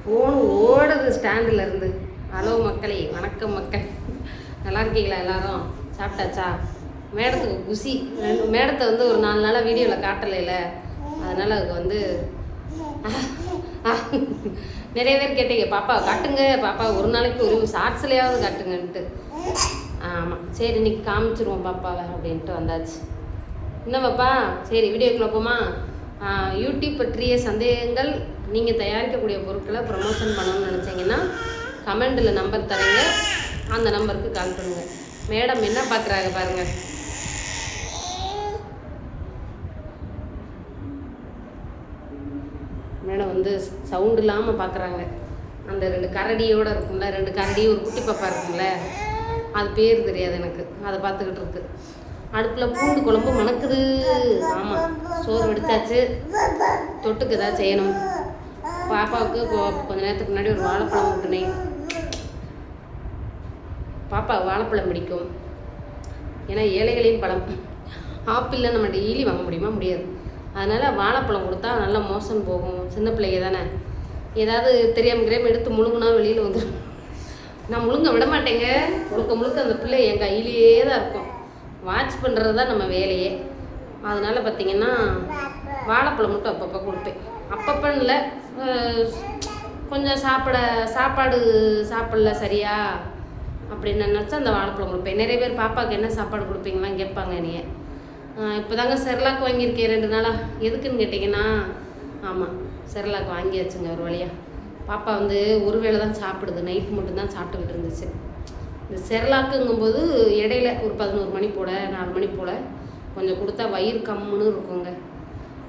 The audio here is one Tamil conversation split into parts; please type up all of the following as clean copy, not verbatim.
ஃபோன் ஓடுது ஸ்டாண்டில் இருந்து. ஹலோ மக்களே, வணக்கம் மக்கள். நல்லா இருக்கீங்களா எல்லாரும்? சாப்பிட்டாச்சா? மேடத்துக்கு குசி. மேடத்தை வந்து ஒரு 4 நாளாக வீடியோவில் காட்டலைல, அதனால் அதுக்கு வந்து நிறைய பேர் கேட்டீங்க, பாப்பா காட்டுங்க, பாப்பா ஒரு நாளைக்கு ஒரு ஷார்ட்ஸ்லையாவது காட்டுங்கன்ட்டு. ஆமாம், சரி இன்னைக்கு காமிச்சிருவோம் பாப்பாவை அப்படின்ட்டு வந்தாச்சு. என்ன பாப்பா? சரி வீடியோக்குள்ள போமா? யூடியூப் பற்றிய சந்தேகங்கள், நீங்கள் தயாரிக்கக்கூடிய பொருட்களை ப்ரமோஷன் பண்ணணும்னு நினச்சிங்கன்னா கமெண்டில் நம்பர் தரீங்க, அந்த நம்பருக்கு கால் பண்ணுங்கள். மேடம் என்ன பார்க்குறாங்க பாருங்கள். மேடம் வந்து சவுண்டு இல்லாமல் பார்க்குறாங்க. அந்த 2 கரடியோடு இருக்கும்ல, 2 கரடி ஒரு குட்டி பாப்பா இருக்கும்ல, அது பேர் தெரியாது எனக்கு, அதை பார்த்துக்கிட்டு இருக்கு. அடுப்பில் பூண்டு குழம்பு மணக்குது. ஆமாம், சோறு வெடிச்சாச்சு, தொட்டுக்கு ஏதாவது செய்யணும். பாப்பாவுக்கு கொஞ்ச நேரத்துக்கு முன்னாடி ஒரு வாழைப்பழம் ஊட்டினேன். பாப்பா வாழைப்பழம் பிடிக்கும், ஏன்னா ஏழைகளின் பழம். ஆப்பிளில் நம்ம டெய்லி வாங்க முடியுமா? முடியாது. அதனால் வாழைப்பழம் கொடுத்தா நல்லா மோசம் போகும். சின்ன பிள்ளைங்க தானே, ஏதாவது தெரியாமல் எடுத்து முழுங்குனா வெளியில் வந்துடும். நான் முழுங்க விட மாட்டேங்க. முழுக்க அந்த பிள்ளை என் கையிலேயே தான் இருக்கும். வாட்ச் பண்ணுறது தான் நம்ம வேலையே. அதனால் பார்த்திங்கன்னா வாழைப்பழம் மட்டும் அப்பப்போ கொடுப்பேன். அப்பப்போன்னு இல்லை, கொஞ்சம் சாப்பாடு சாப்பிடல சரியா அப்படின்னு நினச்சா அந்த வாழைப்பழம் கொடுப்பேன். நிறைய பேர் பாப்பாவுக்கு என்ன சாப்பாடு கொடுப்பீங்களான்னு கேட்பாங்க. நீங்கள் இப்போ தாங்க செர்லாக் வாங்கியிருக்கேன் 2 நாளாக. எதுக்குன்னு கேட்டிங்கன்னா, ஆமாம் செர்லாக் வாங்கியாச்சுங்க ஒரு வழியாக. பாப்பா வந்து ஒரு வேளை தான் சாப்பிடுது, நைட் மட்டும்தான் சாப்பிட்டுக்கிட்டு இருந்துச்சு. இந்த செர்லாக்குங்கும்போது இடையில ஒரு 11 மணி போல் 4 மணி போல் கொஞ்சம் கொடுத்தா வயிறு கம்முன்னு இருக்குங்க.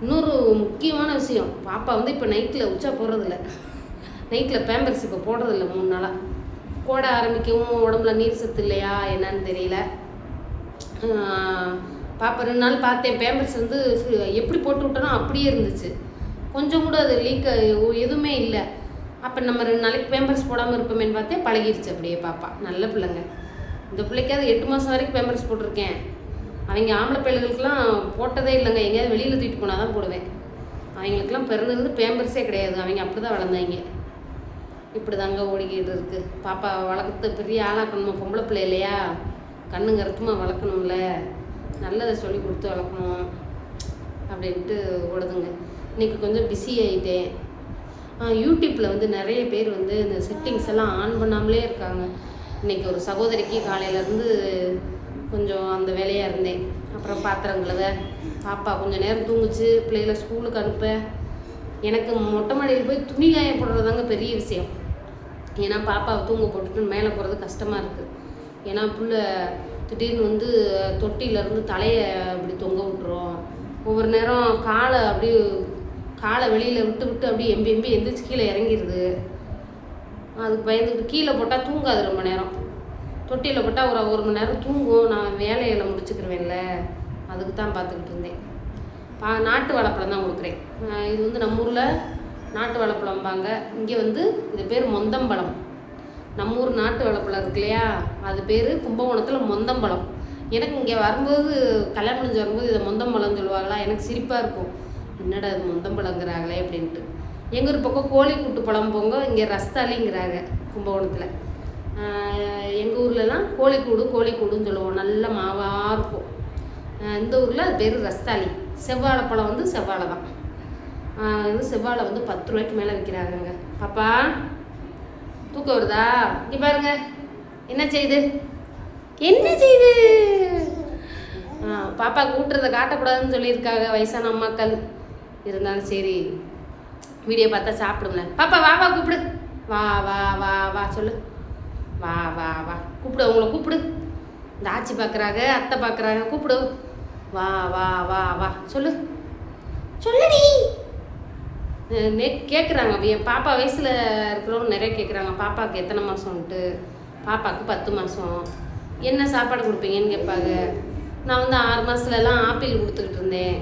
இன்னொரு முக்கியமான விஷயம், பாப்பா வந்து இப்போ நைட்டில் உச்சா போடுறதில்ல, நைட்டில் பேம்பர்ஸ் இப்போ போடுறதில்ல. 3 நாளாக போட ஆரம்பிக்கவும் உடம்புல நீர் சத்து இல்லையா என்னன்னு தெரியல. பாப்பா 2 நாள் பார்த்தேன், பேம்பர்ஸ் வந்து எப்படி போட்டு விட்டனோ அப்படியே இருந்துச்சு, கொஞ்சம் கூட அது லீக் எதுவுமே இல்லை. அப்போ நம்ம 2 நாளைக்கு பேம்பர்ஸ் போடாமல் இருப்போமேன்னு பார்த்தேன், பழகிடுச்சு அப்படியே. பாப்பா நல்ல பிள்ளைங்க. இந்த பிள்ளைக்காவது 8 மாதம் வரைக்கும் பேம்பர்ஸ் போட்டிருக்கேன். அவங்க ஆம்பளை பிள்ளைகளுக்கெல்லாம் போட்டதே இல்லைங்க, எங்கேயாவது வெளியில் தூக்கிட்டு போனால் தான் போடுவேன். அவங்களுக்கெல்லாம் பிறந்தது பேம்பர்ஸே கிடையாது, அவங்க அப்படி தான் வளர்ந்தாங்க. இப்படி தாங்க ஓடிக்கிட்டு இருக்குது. பாப்பா வளர்த்து பெரிய ஆளாக்கணுமா, பொம்பளை பிள்ளை இல்லையா, கண்ணு கருத்துமாக வளர்க்கணும்ல, நல்லதை சொல்லி கொடுத்து வளர்க்கணும் அப்படின்ட்டு ஓடுதுங்க. இன்றைக்கி கொஞ்சம் பிஸி ஆகிட்டேன். யூடியூப்பில் வந்து நிறைய பேர் வந்து இந்த செட்டிங்ஸ் எல்லாம் ஆன் பண்ணாமலே இருக்காங்க. இன்றைக்கி ஒரு சகோதரிக்கு காலையிலேருந்து கொஞ்சம் அந்த வேலையாக இருந்தேன். அப்புறம் பாத்திரங்கள பாப்பா கொஞ்சம் நேரம் தூங்குச்சு, பிள்ளைகளை ஸ்கூலுக்கு அனுப்ப எனக்கு மொட்டை மாடியில் போய் துணி காய போடுறதாங்க பெரிய விஷயம். ஏன்னா பாப்பாவை தூங்க போட்டுட்டு மேலே போகிறது கஷ்டமாக இருக்குது. ஏன்னா புள்ள திடீர்னு வந்து தொட்டியிலேருந்து தலையை அப்படி தொங்க விட்டுரும். ஒவ்வொரு நேரம் காலை வெளியில் விட்டு அப்படியே எம்பி எந்திரிச்சு கீழே இறங்கிடுது. அதுக்கு பயந்துக்கிட்டு கீழே போட்டால் தூங்காது ரொம்ப நேரம், தொட்டியில் போட்டால் ஒரு 1 மணி நேரம் தூங்கும். நான் வேலையில் முடிச்சுக்கிருவேன்ல, அதுக்கு தான் பார்த்துக்கிட்டு இருந்தேன். நாட்டு வாழைப்பழம் தான் கொடுக்குறேன். இது வந்து நம்ம ஊரில் நாட்டு வாழைப்பழம்பாங்க, இங்கே வந்து இது பேர் மொந்தம்பழம். நம்ம ஊர் நாட்டு வாழைப்பழம் இருக்கு இல்லையா, அது பேர் கும்பகோணத்தில் மொந்தம்பழம். எனக்கு இங்கே வரும்போது, கல்யாணம் முடிஞ்சு வரும்போது இதை மொந்தம்பழம்னு சொல்லுவாங்களா, எனக்கு சிரிப்பாக இருக்கும். என்னடா அது மொந்தம்பழங்கிறாங்களே அப்படின்ட்டு. எங்கள் ஒரு பக்கம் கோழி கூட்டு பழம் போங்க, இங்கே ரஸ்தாலிங்கிறாங்க கும்பகோணத்தில். எங்கள் ஊர்லலாம் கோழிக்கூடுன்னு சொல்லுவோம், நல்ல மாவாக இருக்கும். இந்த ஊரில் அது பேர் ரஸ்தாலி. செவ்வாழைப்பழம் வந்து செவ்வாழை தான். இது செவ்வாழை வந்து 10 ரூபாய்க்கு மேலே விற்கிறாங்கங்க. பாப்பா தூக்கம் வருதா? இங்கே பாருங்க என்ன செய்யுது. பாப்பா கூட்டுறதை காட்டக்கூடாதுன்னு சொல்லியிருக்காங்க வயசான அம்மாக்கள். இருந்தாலும் சரி, வீடியோ பார்த்தா சாப்பிடுங்க. பாப்பா வா கூப்பிடு, வா சொல்லு, வா கூப்பிடு, அவங்கள கூப்பிடு. இந்த ஆச்சி பார்க்குறாங்க, அத்தை பார்க்குறாங்க, கூப்பிடு, வா சொல்லுடி. கேட்குறாங்க, என் பாப்பா வயசில் இருக்கிறவங்க நிறைய கேட்குறாங்க, பாப்பாவுக்கு எத்தனை மாதம்ன்ட்டு. பாப்பாவுக்கு 10 மாதம். என்ன சாப்பாடு கொடுப்பீங்கன்னு கேட்பாங்க. நான் வந்து 6 மாதத்துலலாம் ஆப்பிள் கொடுத்துக்கிட்டு இருந்தேன்.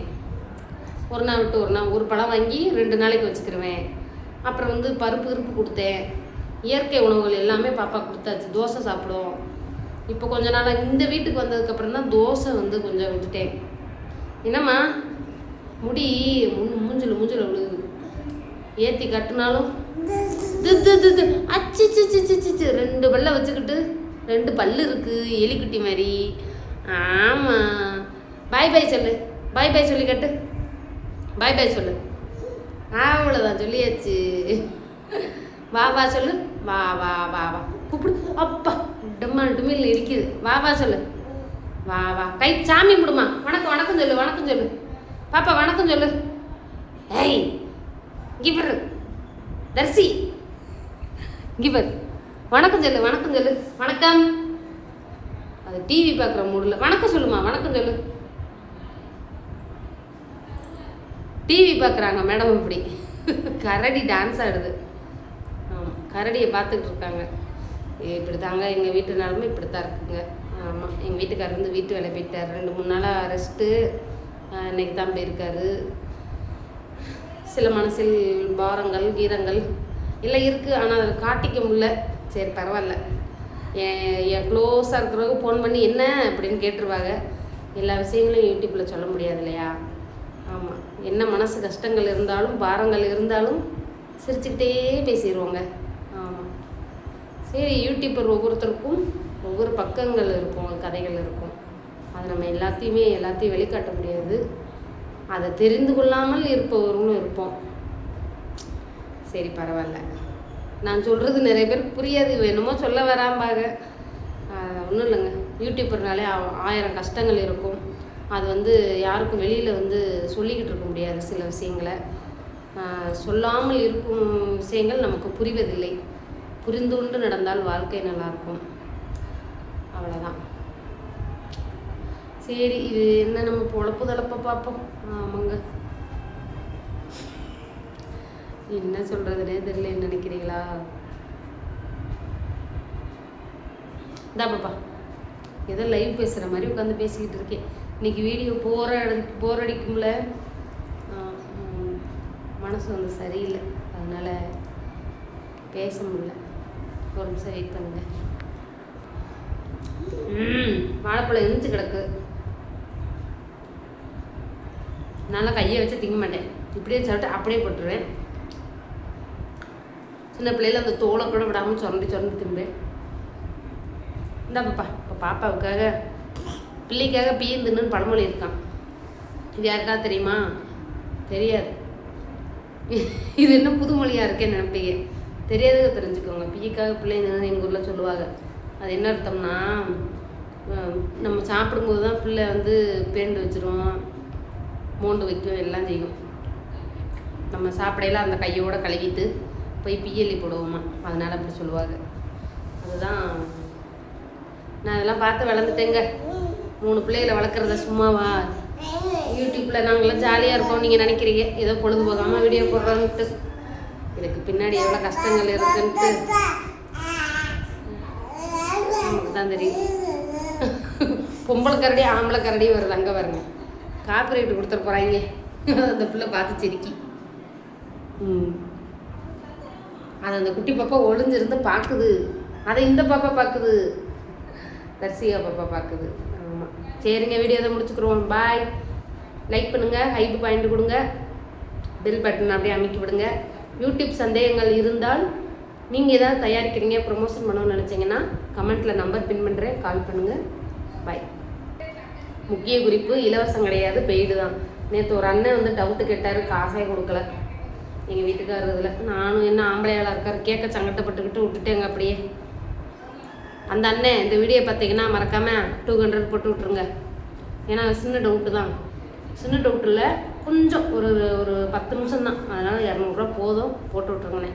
ஒரு நாள் விட்டு ஒரு பழம் வாங்கி 2 நாளைக்கு வச்சுக்கிருவேன். அப்புறம் வந்து பருப்பு கொடுத்தேன். இயற்கை உணவுகள் எல்லாமே பாப்பா கொடுத்தாச்சு. தோசை சாப்பிடும். இப்போ கொஞ்ச நாள் இந்த வீட்டுக்கு வந்ததுக்கப்புறம் தான் தோசை வந்து கொஞ்சம் விட்டுட்டேன். என்னம்மா முடி மூஞ்சில் விழுகுது, ஏற்றி கட்டினாலும் அச்சு 2 பல்ல வச்சுக்கிட்டு 2 பல்லு இருக்கு எலிக்குட்டி மாதிரி. ஆமாம், பாய் பாய் சொல்லு, பாய் பாய் சொல்லி கட்டு, பாய் பாய் சொல்லு. அவ்வளோதான், சொல்லியாச்சு. வா வா சொல்லு, வா வா வா வா கூப்பிடு. அப்பா டம்மா டுமில் இருக்குது. வா வா சொல்லு, வா வா. கை சாமி விடுமா. வணக்கம் வணக்கம் சொல்லு, வணக்கம் சொல்லு பாப்பா, வணக்கம் சொல்லு. ஏய் கிவர் தர்சி, கிவர் வணக்கம் சொல்லு, வணக்கம் சொல்லு. வணக்கம். அது டிவி பார்க்குற மூடில் வணக்கம் சொல்லுமா, வணக்கம் சொல்லு. டிவி பார்க்குறாங்க மேடம். இப்படி கரடி டான்ஸ் ஆடுது. ஆமாம், கரடியை பார்த்துக்கிட்டு இருக்காங்க. இப்படி தாங்க எங்கள் வீட்டு நிலமை இப்படி தான் இருக்குங்க. ஆமாம், எங்கள் வீட்டுக்காரர் வந்து வீட்டு வேலை போயிட்டார். 2-3 நாளாக ரெஸ்ட்டு. இன்னைக்கு தான் போயிருக்காரு. சில மனசில் பாரங்கள் கீரங்கள் எல்லாம் இருக்குது. ஆனால் அதை காட்டிக்க முடியல. சரி பரவாயில்ல. என் க்ளோஸாக இருக்கிறவங்க ஃபோன் பண்ணி என்ன அப்படின்னு கேட்டுருவாங்க. எல்லா விஷயங்களும் யூடியூப்பில் சொல்ல முடியாது இல்லையா. ஆமாம், என்ன மனசு கஷ்டங்கள் இருந்தாலும் பாரங்கள் இருந்தாலும் சிரிச்சுக்கிட்டே பேசிடுவோங்க. ஆமாம், சரி. யூடியூப்பர் ஒவ்வொருத்தருக்கும் ஒவ்வொரு பக்கங்கள் இருக்கும், கதைகள் இருக்கும். அதை நம்ம எல்லாத்தையும் வெளிக்காட்ட முடியாது. அதை தெரிந்து கொள்ளாமல் இருப்பவர்களும் இருப்போம். சரி பரவாயில்ல. நான் சொல்கிறது நிறைய பேருக்கு புரியாது. வேணுமோ சொல்ல வராம்பாங்க. ஒன்றும் இல்லைங்க. யூடியூப்பர்னாலே 1000 கஷ்டங்கள் இருக்கும். அது வந்து யாருக்கும் வெளியில் வந்து சொல்லிக்கிட்டு இருக்க முடியாது. சில விஷயங்களை சொல்லாமல் இருக்கும் விஷயங்கள் நமக்கு புரிவதில்லை. புரிந்து கொண்டு நடந்தால் வாழ்க்கை நல்லாயிருக்கும். அவ்வளோதான். சரி, இது என்ன நம்ம பொழப்பு தளப்ப பார்ப்போம். ஆமாங்க, என்ன சொல்கிறதுனே தெரியல. நினைக்கிறீங்களா? இந்தா பாப்பா, ஏதோ லைவ் பேசுகிற மாதிரி உட்காந்து பேசிக்கிட்டு இருக்கேன். இன்றைக்கி வீடியோ போர் அடிக்கும்ல. மனசு வந்து சரியில்லை, அதனால் பேச முடியல. ஒரு நிமிஷம் வெயிட் பண்ணுங்க. வாழைப்பழம் எரிஞ்சு கிடக்கு. நல்லா கையை வச்சு திங்க மாட்டேன். இப்படியே சாப்பிட்டு அப்படியே போட்டுருவேன். சின்ன பிள்ளையில அந்த தோலை கூட விடாமல் சுரண்டி திம்பேன். இந்தா பாப்பா, இப்போ பாப்பாவுக்காக பிள்ளைக்காக பீந்துன்னு பழமொழி இருக்கான். இது யாருக்காவது தெரியுமா? தெரியாது. இது என்ன புதுமொழியாக இருக்கேன்னு நினைப்பீங்க. தெரியாதது தெரிஞ்சுக்கோங்க. பிள்ளைக்காக பிள்ளைங்கன்னு எங்கள் ஊரில் சொல்லுவாங்க. அது என்ன அர்த்தம்னா, நம்ம சாப்பிடும்போது தான் பிள்ளை வந்து பேண்டு வச்சிரும், மோண்டு வைக்கும், எல்லாம் செய்யும். நம்ம சாப்பிடையில அந்த கையோடு கழுவிட்டு போய் பிஎல்இ போடுவோமா, அதனால் அப்படி சொல்லுவாங்க. அதுதான் நான் அதெல்லாம் பார்த்து வளர்ந்துட்டேங்க. 3 பிள்ளைகளை வளர்க்குறத சும்மாவா? யூடியூப்பில் நாங்களாம் ஜாலியாக இருக்கோம் நீங்கள் நினைக்கிறீங்க. ஏதோ பொழுது போகாமல் வீடியோ போடுறோன்ட்டு. இதுக்கு பின்னாடி எவ்வளோ கஷ்டங்கள் இருக்குன்ட்டு நமக்கு தான் தெரியும். பொம்பளை கரடி ஆம்பளை கரடி வருது. அங்கே வருங்க, காப்பிரைட்டு கொடுத்துட்டு போகிறாங்க. அந்த பிள்ளை பார்த்து சிரிக்கி. அது அந்த குட்டி பாப்பா ஒளிஞ்சிருந்து பார்க்குது. அதை இந்த பாப்பா பார்க்குது, தர்சிகா பாப்பா பார்க்குது. ஆமாம், சரிங்க. வீடியோ தான் முடிச்சுக்கிறோம். பாய். லைக் பண்ணுங்கள், ஹைப் பாயிண்ட் கொடுங்க, பெல் பட்டன் அப்படியே அமைக்கி விடுங்க. யூடியூப் சந்தேகங்கள் இருந்தால் நீங்கள் ஏதாவது தயாரிக்கிறீங்க, ப்ரொமோஷன் பண்ணணும்னு நினச்சிங்கன்னா கமெண்ட்டில் நம்பர் பின் பண்ணுறேன், கால் பண்ணுங்கள். பாய். முக்கிய குறிப்பு, இலவசம் கிடையாது, பெய்டு தான். நேற்று ஒரு அண்ணன் வந்து டவுட்டு கேட்டார், காசே கொடுக்கல எங்கள் வீட்டுக்காரர். இதில் நானும் என்ன ஆம்பளையாளாக இருக்கார் கேட்க சங்கட்டப்பட்டுக்கிட்டு விட்டுட்டேங்க அப்படியே. அந்த அண்ணன் இந்த வீடியோ பார்த்தீங்கன்னா மறக்காமல் 200 போட்டு விட்ருங்க. ஏன்னா சின்ன டவுட்டு தான். சின்ன டவுட்டில் கொஞ்சம் ஒரு 10 நிமிஷம் தான். அதனால் 200 ரூபா போதும், போட்டு விட்ருங்கண்ணே.